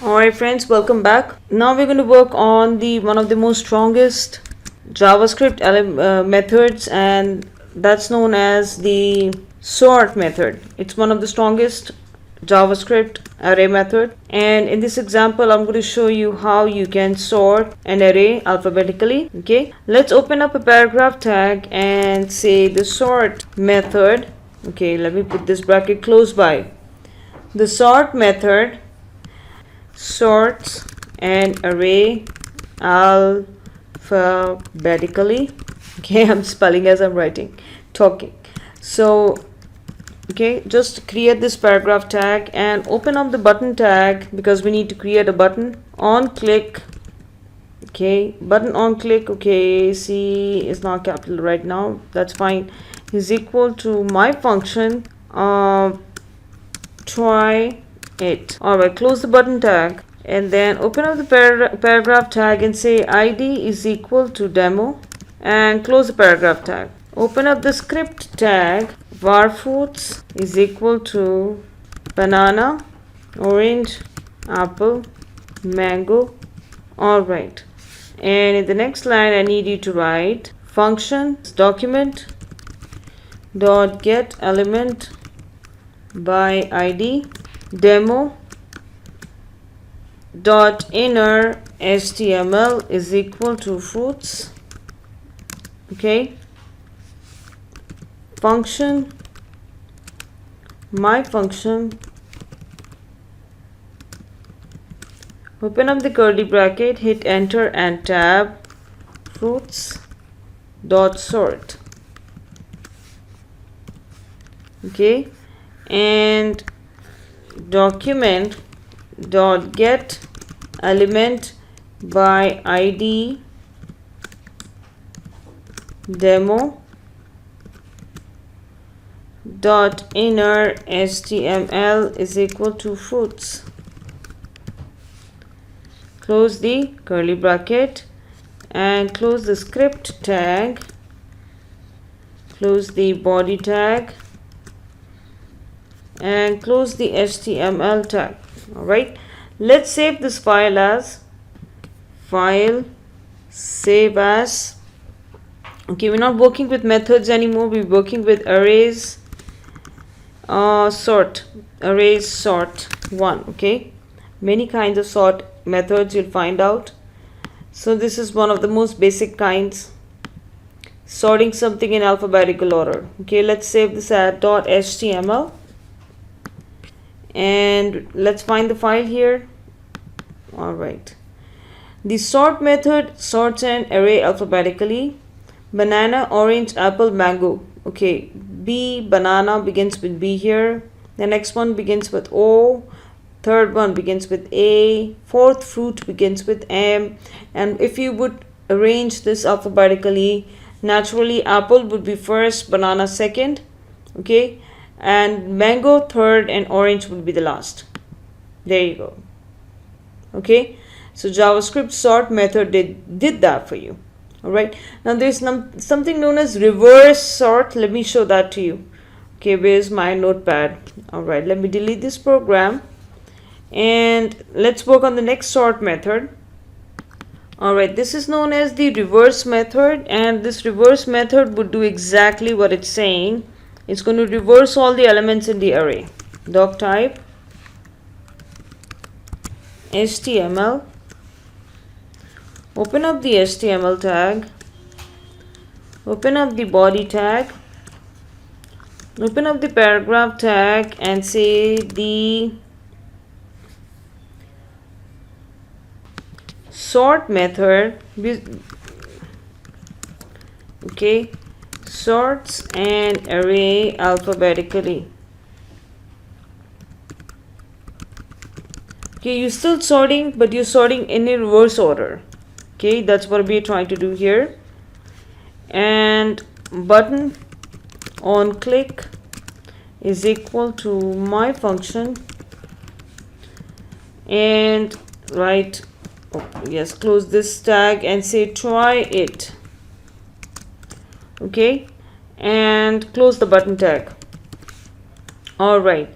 Alright friends, welcome back. Now we're going to work on the one of the most strongest JavaScript methods, and that's known as the sort method. It's one of the strongest JavaScript array method, and in this example I'm going to show you how you can sort an array alphabetically. Okay, let's open up a paragraph tag and say the sort method. Okay, let me put this bracket close by. The sort method sorts an array alphabetically. Okay, I'm spelling as I'm talking. So okay, just create this paragraph tag and open up the button tag, because we need to create a button on click. Okay, button on click. Okay, C is not capital right now, that's fine, is equal to my function try it. Alright, close the button tag and then open up the paragraph tag and say id is equal to demo and close the paragraph tag. Open up the script tag, var fruits is equal to banana, orange, apple, mango. Alright, and in the next line I need you to write function document dot get element by id demo dot inner html is equal to fruits. Okay, function, my function, open up the curly bracket, hit enter and tab, fruits dot sort. Okay, and document dot get element by id demo dot inner html is equal to fruits. Close the curly bracket and close the script tag, close the body tag and close the HTML tag. Alright, let's save this file as file save as. Okay, we're not working with methods anymore, we're working with arrays sort, arrays sort 1. Okay, many kinds of sort methods you'll find out. So this is one of the most basic kinds, sorting something in alphabetical order. Okay, let's save this at .html and let's find the file here. Alright, the sort method sorts an array alphabetically. Banana, orange, apple, mango. Okay, B, banana begins with B here, the next one begins with O, third one begins with A, fourth fruit begins with M, and if you would arrange this alphabetically, naturally apple would be first, banana second, okay, and mango third and orange would be the last. There you go. Okay, so JavaScript sort method did that for you. Alright, now there's something known as reverse sort. Let me show that to you. Okay, where's my notepad? Alright, let me delete this program and let's work on the next sort method. Alright, this is known as the reverse method, and this reverse method would do exactly what it's saying. It's going to reverse all the elements in the array. Doc type HTML, open up the HTML tag, open up the body tag, open up the paragraph tag and say the sort method, okay, sorts an array alphabetically. Okay, you're still sorting, but you're sorting in a reverse order. Okay, that's what we're trying to do here. And button on click is equal to my function, and right, oh, yes, close this tag and say try it. okay, and close the button tag. All right,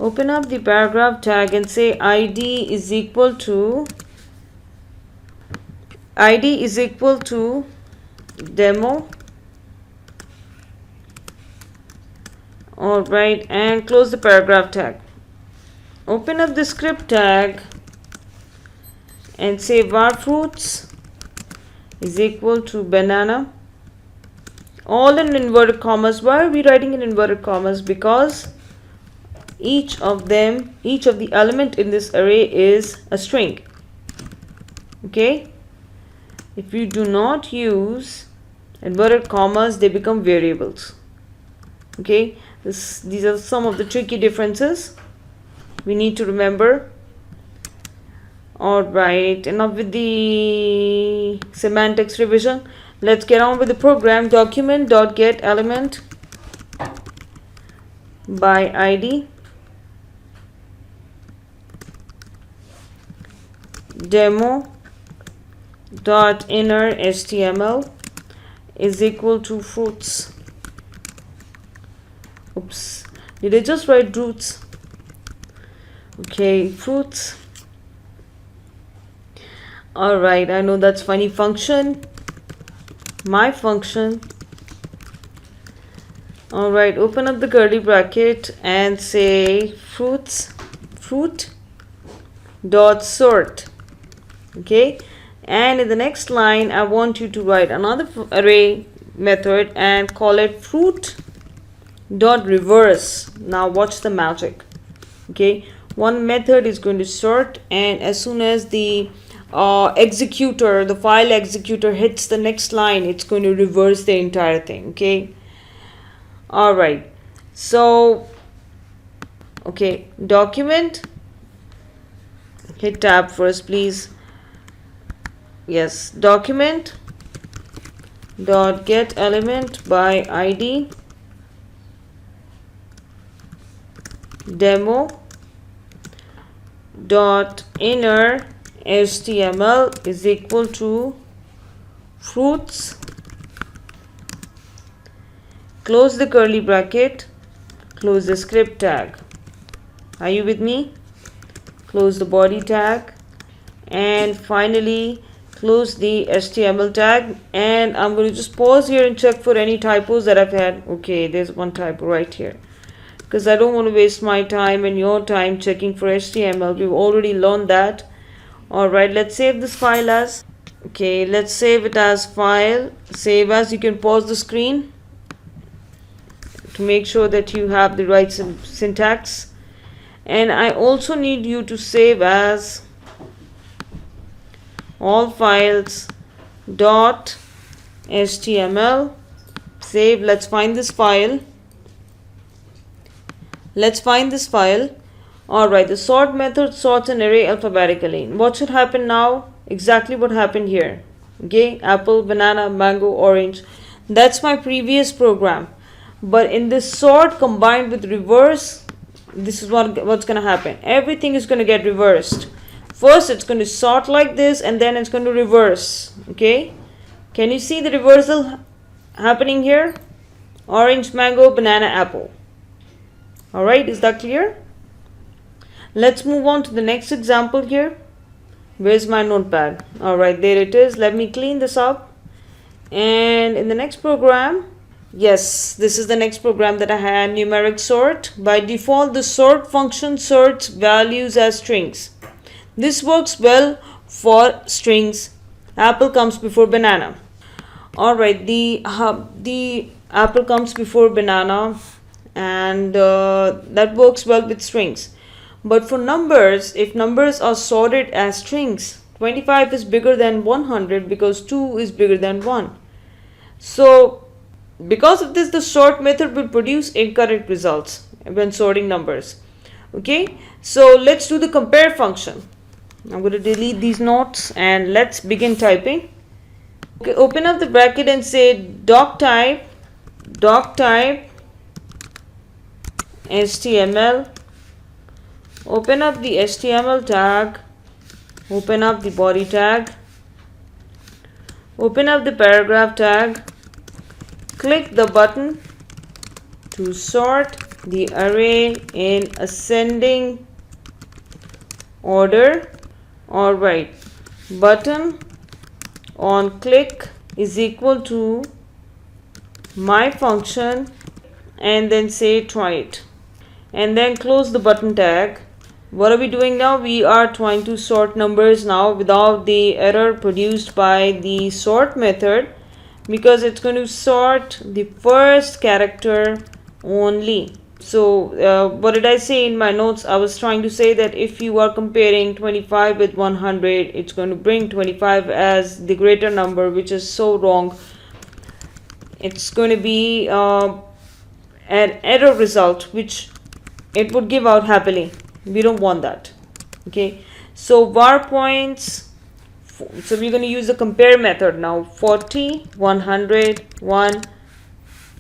open up the paragraph tag and say id is equal to demo. All right, and close the paragraph tag. Open up the script tag and say var fruits is equal to banana, all in inverted commas. Why are we writing in inverted commas? Because each of the element in this array is a string. Okay, if you do not use inverted commas, they become variables. Okay, these are some of the tricky differences we need to remember. All right, enough with the semantics revision. Let's get on with the program. Document.get element by id, demo dot inner html is equal to fruits. Oops, did I just write roots? Okay, fruits. All right, I know that's funny. Function, my function. All right, open up the curly bracket and say fruit dot sort. Okay, and in the next line I want you to write another array method and call it fruit dot reverse. Now watch the magic. Okay, one method is going to sort, and as soon as the file executor hits the next line, it's going to reverse the entire thing. Okay, all right, so okay, document, hit tab first please. Yes, document dot get element by id, demo dot inner html is equal to fruits, close the curly bracket, close the script tag. Are you with me? Close the body tag, and finally close the HTML tag. And I'm going to just pause here and check for any typos that I've had. Okay, there's one typo right here, because I don't want to waste my time and your time checking for HTML. We've already learned that. All right, let's save this file as, okay, let's save it as file, save as. You can pause the screen to make sure that you have the right syntax. And I also need you to save as all files dot html. Save. Let's find this file. All right, the sort method sorts an array alphabetically. What should happen now? Exactly what happened here. Okay, apple, banana, mango, orange. That's my previous program. But in this sort combined with reverse, this is what's going to happen. Everything is going to get reversed. First it's going to sort like this, and then it's going to reverse. Okay, can you see the reversal happening here? Orange, mango, banana, apple. All right, is that clear? Let's move on to the next example here. Where's my notepad? All right, there it is. Let me clean this up. And in the next program, yes, this is the next program that I had, numeric sort. By default, the sort function sorts values as strings. This works well for strings. Apple comes before banana. All right, the apple comes before banana, and that works well with strings. But for numbers, if numbers are sorted as strings, 25 is bigger than 100 because 2 is bigger than 1. So because of this, the sort method will produce incorrect results when sorting numbers. Okay, so let's do the compare function. I'm going to delete these notes and let's begin typing. Okay, open up the bracket and say doc type HTML. Open up the HTML tag, open up the body tag, open up the paragraph tag, click the button to sort the array in ascending order. Alright, button on click is equal to my function, and then say try it, and then close the button tag. What are we doing now? We are trying to sort numbers now without the error produced by the sort method, because it's going to sort the first character only. So what did I say in my notes? I was trying to say that if you are comparing 25 with 100, it's going to bring 25 as the greater number, which is so wrong. It's going to be an error result, which it would give out happily. We don't want that. Okay, so var points, so we're going to use the compare method now. 40, 100, 1,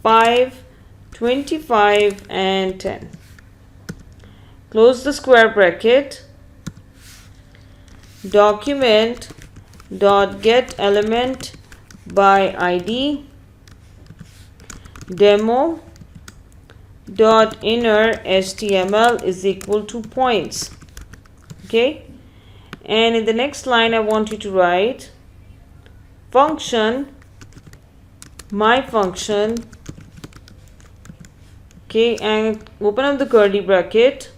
5, 25 and 10. Close the square bracket. Document dot get element by id demo dot inner html is equal to points. Okay, and in the next line I want you to write function, my function. Okay, and open up the curly bracket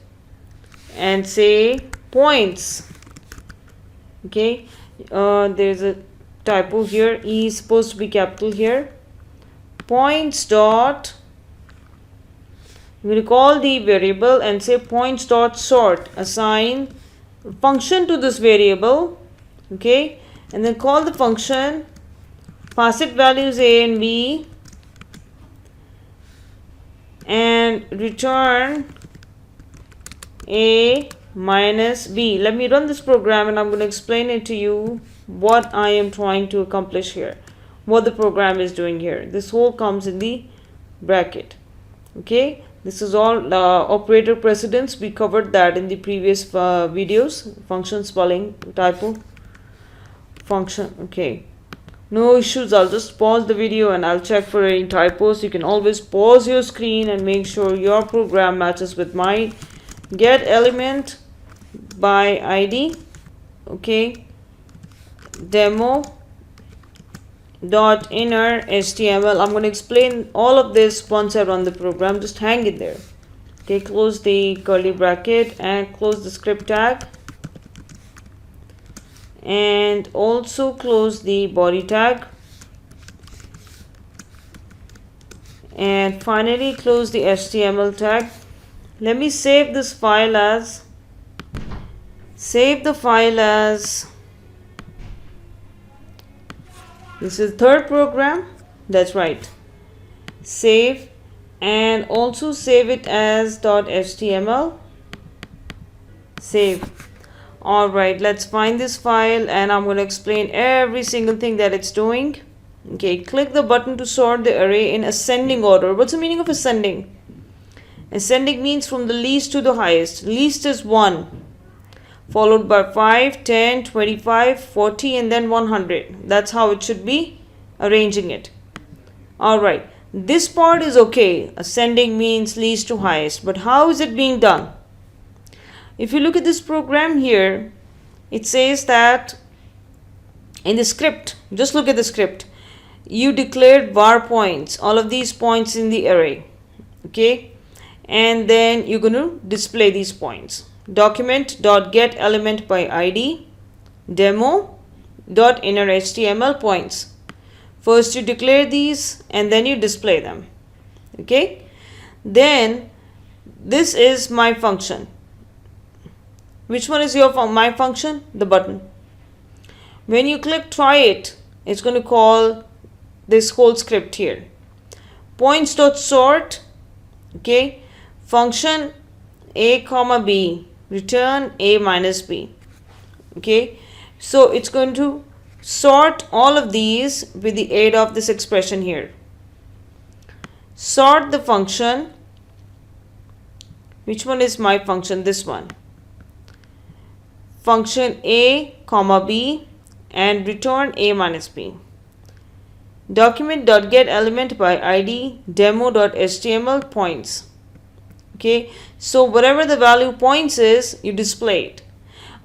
and say points. Okay, there's a typo here. E is supposed to be capital here. Points dot, we'll call the variable and say points dot sort, assign function to this variable. Okay, and then call the function, pass it values a and b, and return a minus b. Let me run this program and I'm going to explain it to you what I am trying to accomplish here, what the program is doing here. This whole comes in the bracket. Okay, this is all operator precedence. We covered that in the previous videos. Function spelling, typo, function. Okay, no issues. I'll just pause the video and I'll check for any typos. You can always pause your screen and make sure your program matches with mine. Get element by id. Okay, demo dot inner html. I'm going to explain all of this once I run the program. Just hang it there. Okay, close the curly bracket and close the script tag, and also close the body tag, and finally close the html tag. Let me save this file as, save the file as, this is third program, that's right, save, and also save it as .html, save. Alright, let's find this file and I'm going to explain every single thing that it's doing. Okay, click the button to sort the array in ascending order. What's the meaning of ascending? Ascending means from the least to the highest. Least is 1, followed by 5, 10, 25, 40 and then 100. That's how it should be arranging it. Alright, this part is okay. Ascending means least to highest. But how is it being done? If you look at this program here, it says that in the script, just look at the script, you declared var points, all of these points in the array. Okay, and then you're going to display these points. Document.get element by id demo.inner html points. First you declare these and then you display them. Okay, then this is my function. Which one is your my function? The button. When you click try it, it's going to call this whole script here. Points.sort, okay, function a comma b, return a minus b. Okay, so it's going to sort all of these with the aid of this expression here. Sort the function. Which one is my function? This one. Function a comma b and return a minus b. document.getElement by id demo.html points. Okay, so whatever the value points is, you display it.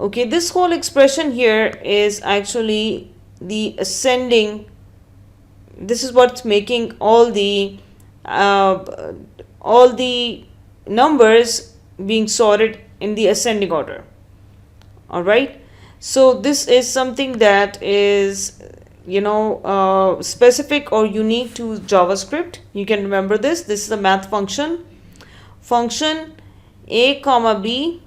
Okay, this whole expression here is actually the ascending. This is what's making all the numbers being sorted in the ascending order. All right, so this is something that is specific or unique to JavaScript. You can remember this. This is a math function a comma b,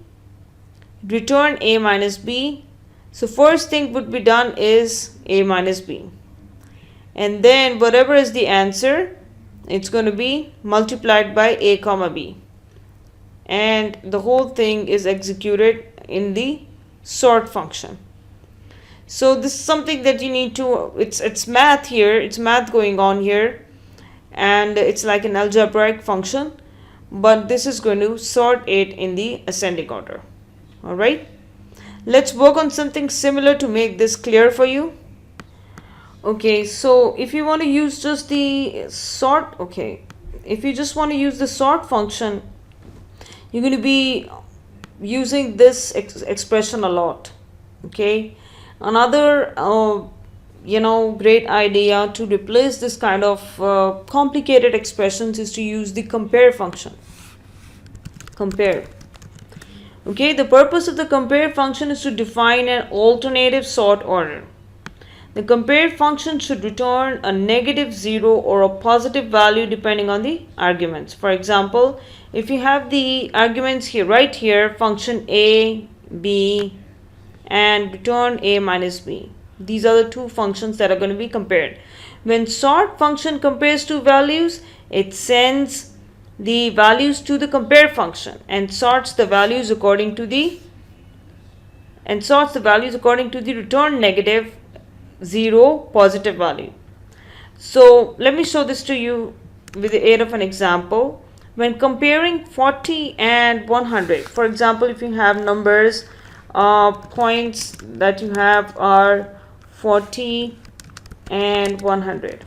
return a minus b. So first thing would be done is a minus b, and then whatever is the answer, it's going to be multiplied by a comma b, and the whole thing is executed in the sort function. So this is something that you need to, it's math here, it's math going on here, and it's like an algebraic function, but this is going to sort it in the ascending order. All right, let's work on something similar to make this clear for you. Okay, so if you want to use just the sort, if you just want to use the sort function, you're going to be using this expression a lot. Okay, another great idea to replace this kind of complicated expressions is to use the compare function. Compare. Okay, the purpose of the compare function is to define an alternative sort order. The compare function should return a negative 0 or a positive value depending on the arguments. For example, if you have the arguments here, right here, function a, b, and return a minus b. These are the two functions that are going to be compared. When sort function compares two values, it sends the values to the compare function and sorts the values according to the return negative 0 positive value. So let me show this to you with the aid of an example. When comparing 40 and 100, for example, if you have numbers, points that you have are 40 and 100.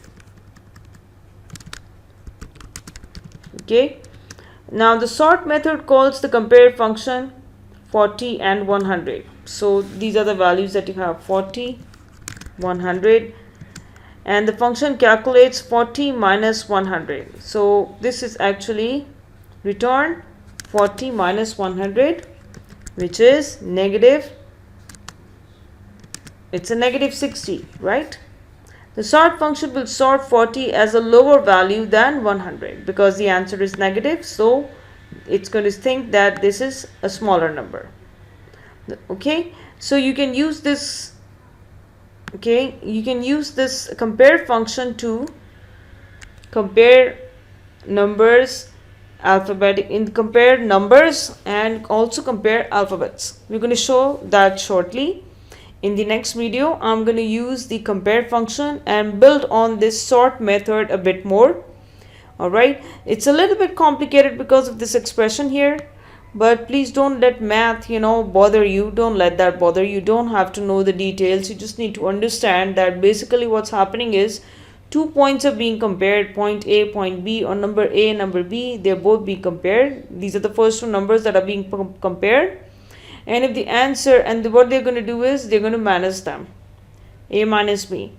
Okay, now the sort method calls the compare function 40 and 100. So these are the values that you have, 40, 100, and the function calculates 40 minus 100. So this is actually return 40 minus 100, which is negative, it's a negative 60, right? The sort function will sort 40 as a lower value than 100 because the answer is negative, so it's going to think that this is a smaller number. Okay, so you can use this compare function to compare numbers compare numbers and also compare alphabets. We're going to show that shortly. In the next video, I'm going to use the compare function and build on this sort method a bit more. All right, it's a little bit complicated because of this expression here, but please don't let math bother you. Don't let that bother you. Don't have to know the details. You just need to understand that basically what's happening is 2 points are being compared, point A, point B, or number A, number B. They're both being compared. These are the first two numbers that are being compared. And if the answer, and what they're going to do is they're going to minus them, a minus b.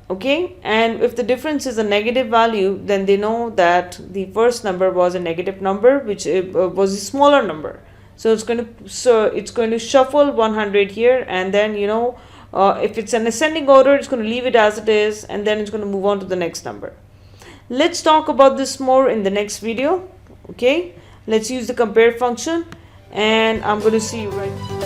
Okay, and if the difference is a negative value, then they know that the first number was a negative number, which was a smaller number. So it's going to shuffle 100 here, and then if it's an ascending order, it's going to leave it as it is, and then it's going to move on to the next number. Let's talk about this more in the next video. Okay, let's use the compare function, and I'm going to see you right now.